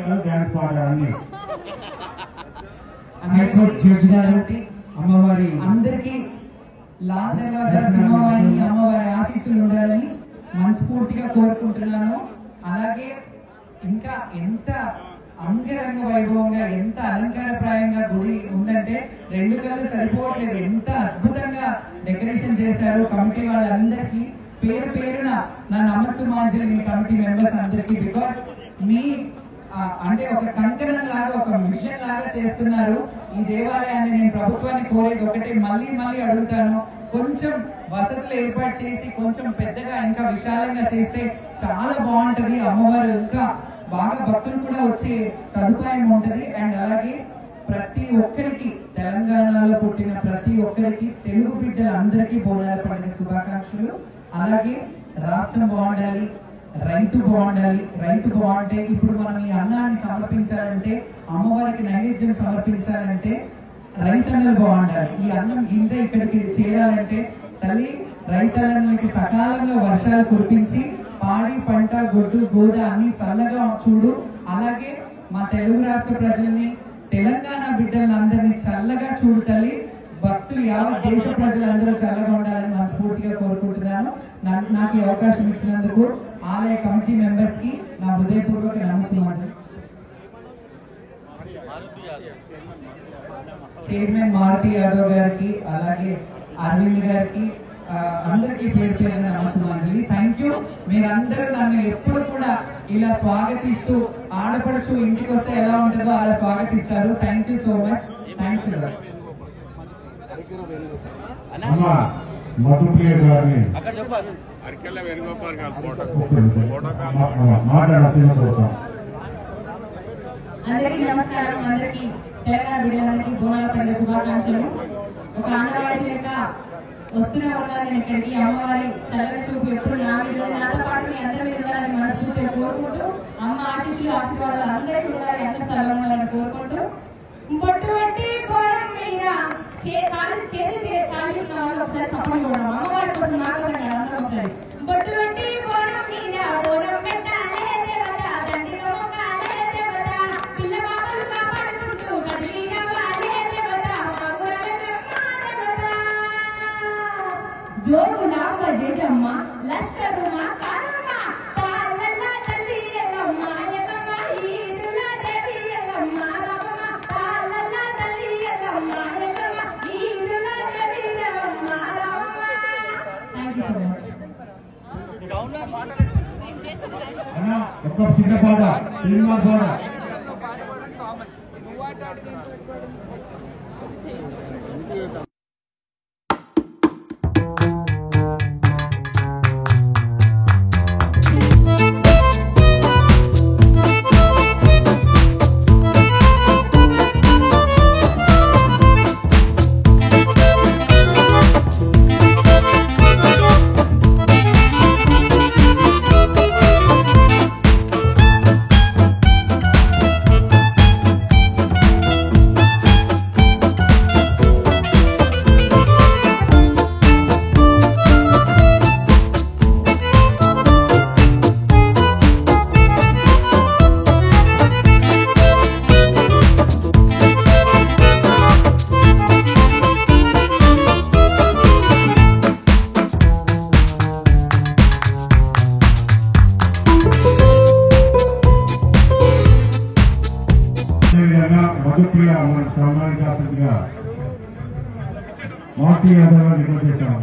పాటలు డ్యాన్స్ పాటలు అన్ని హైకోర్టు జడ్జి గారు అమ్మవారి అందరికీ లాల్ దర్వాజా సింహవాహిని అమ్మవారి ఆశీస్సులు ఉండాలని మనస్ఫూర్తిగా కోరుకుంటున్నాను. అలాగే ఇంకా ఎంత అంగరంగ వైభవంగా ఎంత అలంకారప్రాయంగా గుడి ఉందంటే రెండు కళ్ళు సరిపోవట్లేదు. ఎంత అద్భుతంగా డెకరేషన్ చేశారు కమిటీ వాళ్ళందరికీ. పేరు పేరున నా నమస్సుమాంజలి మీ కమిటీ మెంబర్స్ అందరికీ. బికాస్ మీ అంటే ఒక కంకణం లాగా ఒక మిషన్ లాగా చేస్తున్నారు ఈ దేవాలయాన్ని. నేను ప్రభుత్వాన్ని కోరేది ఒకటే, మళ్ళీ మళ్ళీ అడుగుతాను, కొంచెం వసతులు ఏర్పాటు చేసి కొంచెం పెద్దగా ఇంకా విశాలంగా చేస్తే చాలా బాగుంటది. అమ్మవారు ఇంకా బాగా భక్తులు కూడా వచ్చే సదుపాయం ఉంటది. అండ్ అలాగే ప్రతి ఒక్కరికి తెలంగాణలో పుట్టిన ప్రతి ఒక్కరికి తెలుగు బిడ్డలందరికీ బోనాల పండుగ శుభాకాంక్షలు. అలాగే రాష్ట్రం బాగుండాలి, రైతు బాగుండాలి. రైతు బాగుంటే ఇప్పుడు మనం ఈ అన్నాన్ని సమర్పించాలంటే అమ్మవారికి నైవేద్యం సమర్పించాలంటే రైతన్నలు బాగుండాలి. ఈ అన్నం గింజ ఇక్కడికి చేరాలంటే తల్లి రైతన్నలకి సకాలంలో వర్షాలు కురిపించి పాడి పంట గొడ్డు గోద అన్ని చల్లగా చూడు. అలాగే మా తెలుగు రాష్ట్ర ప్రజల్ని తెలంగాణ బిడ్డలందరినీ చల్లగా చూడు తల్లి. భక్తులు యావత్ దేశ ప్రజలందరూ చల్లగా ఉండాలని మనస్ఫూర్తిగా కోరుకుంటున్నాను. నాకు ఈ అవకాశం ఇచ్చినందుకు ఆలయ కమిటీ మెంబర్స్ కి నా హృదయపూర్వక నమస్కారం. చైర్మన్ మారుతి యాదవ్ గారికి అలాగే అరవింద్ గారికి అందరికీ పేరు పేరున నమస్కారాంజలి. Thank you. మీరందరూ నన్ను ఎప్పుడు కూడా ఇలా స్వాగతిస్తూ ఆడపడుచు ఇంటికి వస్తే ఎలా ఉంటుందో అలా స్వాగతిస్తారు. Thank you so much. Thanks. Madhupriya గారిని అందరికీ నమస్కారం. అందరికీ తెలంగాణ బిడ్డలందరికీ బోనాల పండుగ శుభాకాంక్షలు. ఒక ఆనవాయితీ లెక్క వస్తూనే ఉన్నా నేను ఇక్కడికి. అమ్మవారి చల్లగా చూపు ఎప్పుడు నా మీద నాతో పాటు మీ అందరి మీద ఉండాలని మనస్ఫూర్తిగా కోరుకుంటూ అమ్మ ఆశీస్సులు ఆశీర్వాదాలు అందరికీ ఉండాలి, అందరూ చల్లగా ఉండాలని కోరుకుంటూ బొట్టువంటి బోనం మీద ఖాళీ ఉన్న వాళ్ళు ఒకసారి సపోర్ట్ చూడడం అమ్మవారి కోసం నాకు అందరూ ఒకసారి బొట్టువంటి బోనం మీద బోనం పెట్టాలే దేవత తండ్రిలో మొక్కాలే దేవత పిల్ల బాబలు కాపాడుకుంటూ కదిలి రావాలే దేవత మాగురాలే దేవత జోగులాంబ జేజమ్మ లష్కరు మా కారమ్మ తాళ్ళల్ల తల్లి ఎల్లమ్మ ఎల్లమ్మ ఈరుల దేవి ఎల్లమ్మ రామమ్మ తాళ్ళల్ల తల్లి ఎల్లమ్మ ఎల్లమ్మ ఈరుల దేవి Yellamma Ramamma. Thank you so much. ఒక చిన్న పాట సినిమా పాట మధుప్రియ సామాజిక మారుతి యాదవ్ నిర్వహించాము.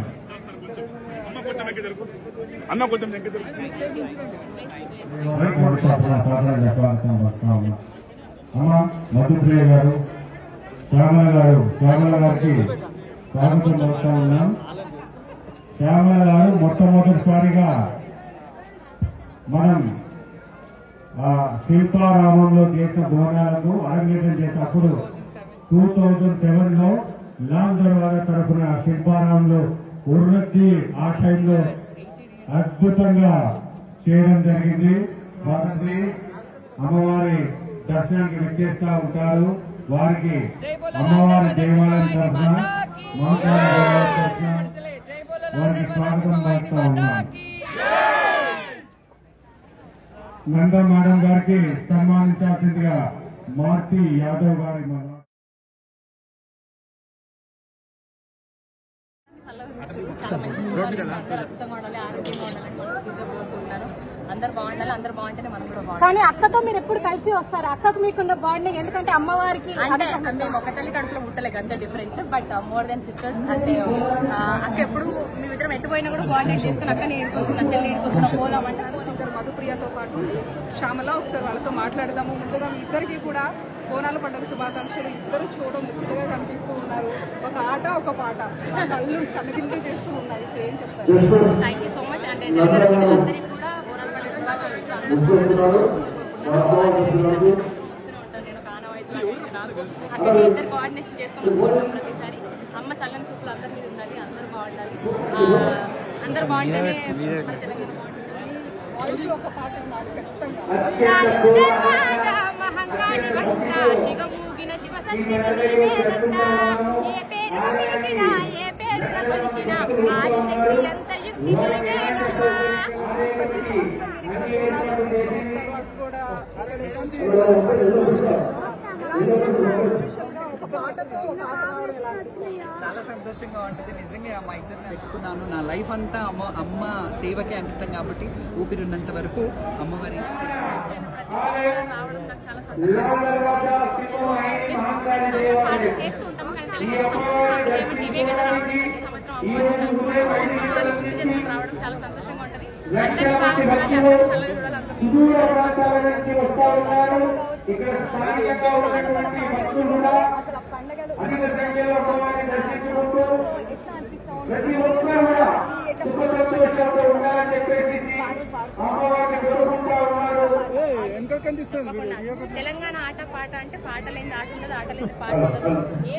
మధుప్రియ గారు శ్యామల గారికి స్వాగతం పలుకుతా ఉన్నాం. శ్యామల గారు మొట్టమొదటిసారిగా మనం శిల్పారామంలో చేసిన బోనాలకు అరంగేటం చేసినప్పుడు 2007లో లాల్ దర్వాజా తరఫున శిల్పారామంలో ఉర్రత్తి ఆ టైంలో అద్భుతంగా చేయడం జరిగింది. వారికి అమ్మవారి దర్శనానికి విచ్చేస్తా ఉంటారు. వారికి అమ్మవారి దేవాలయం తరఫున వారికి స్వాగతం పలుకుతా ఉన్నాం. నందా మేడం గారికి సన్మానించాల్సిందిగా మార్తి యాదవ్ గారి అందరు బాగుండాలి, అందరు బాగుంటేనే మనం కూడా బాగుంటాం. కానీ అక్కతో మీరు ఎప్పుడు కలిసి వస్తారు? అక్కకు మీకున్న బాండింగ్ ఎందుకంటే అమ్మవారికి అంటే మేము ఒక తల్లి కడుపులో ముట్టలేక అంత difference, but more than sisters. అంటే అక్క ఎప్పుడు మేమిద్దరం ఎట్టుపోయినా కూడా కోఆర్డినేట్ చేసుకుని అక్క నేను ఇడుకొస్తున్నా, చెల్లి ఇడుకొస్తున్నా, పోలాం అంటే మధుప్రియతో పాటు శ్యామల ఒకసారి వాళ్ళతో మాట్లాడదాము. ముందుగా ఇద్దరికి కూడా బోనాల పండుగ శుభాకాంక్షలు. ఇద్దరు చూడడం ముచ్చటగా కనిపిస్తూ ఉన్నారు. ఒక ఆట ఒక పాట కళ్ళు కనుగింపు చేస్తూ ఉన్నాయి. ఏం చెప్తారు? Thank you so much. అంటే తెలంగాణ బిడ్డలందరికీ కూడా బోనాల పండుగ శుభాకాంక్షలు. నేను ఒక ఆనవాయితీ అక్కడ ఇద్దరు కోఆర్డినేషన్ చేసుకుని ప్రతిసారి అమ్మ సల్లని సూపులు అందరి మీద ఉండాలి, అందరూ బాగుండాలి, అందరు బాగుంటేనే మన తెలంగాణ బాగుంటుంది. ఒక పాట ఉండాలి ఖచ్చితంగా. శివమూగిన శివ సంధ్య ఏ పేరు పిలిచినా ఏ పేరు కొలిసినా ఆదిశక్తి ఎంత యుక్తి ప్రతి సంవత్సరం కూడా ఒక పాటతో ఒక ఆట రావడం ఎలా అనిపిస్తుంది? చాలా సంతోషంగా ఉంటుంది. నిజంగా మా ఇద్దరిని నచ్చుకున్నాను. నా లైఫ్ అంతా అమ్మ సేవకే అంకితం కాబట్టి ఊపిరిన్నంత వరకు అమ్మవారి రావడం నాకు చాలా సంతోషం. చేస్తూ ఉంటాము కానీ ఇవే కదా రావడం ప్రతి సంవత్సరం అమ్మవారి పూజ చేసుకుని రావడం చాలా సంతోషంగా ఉంటుంది. అందరినీ బాగా చూడాలి, అందరినీ చల్లగా చూడాలి, తెలంగాణ ఆట పాట అంటే పాట లేని ఆట ఉండదు, ఆట లేని పాట ఉండదు. ఏ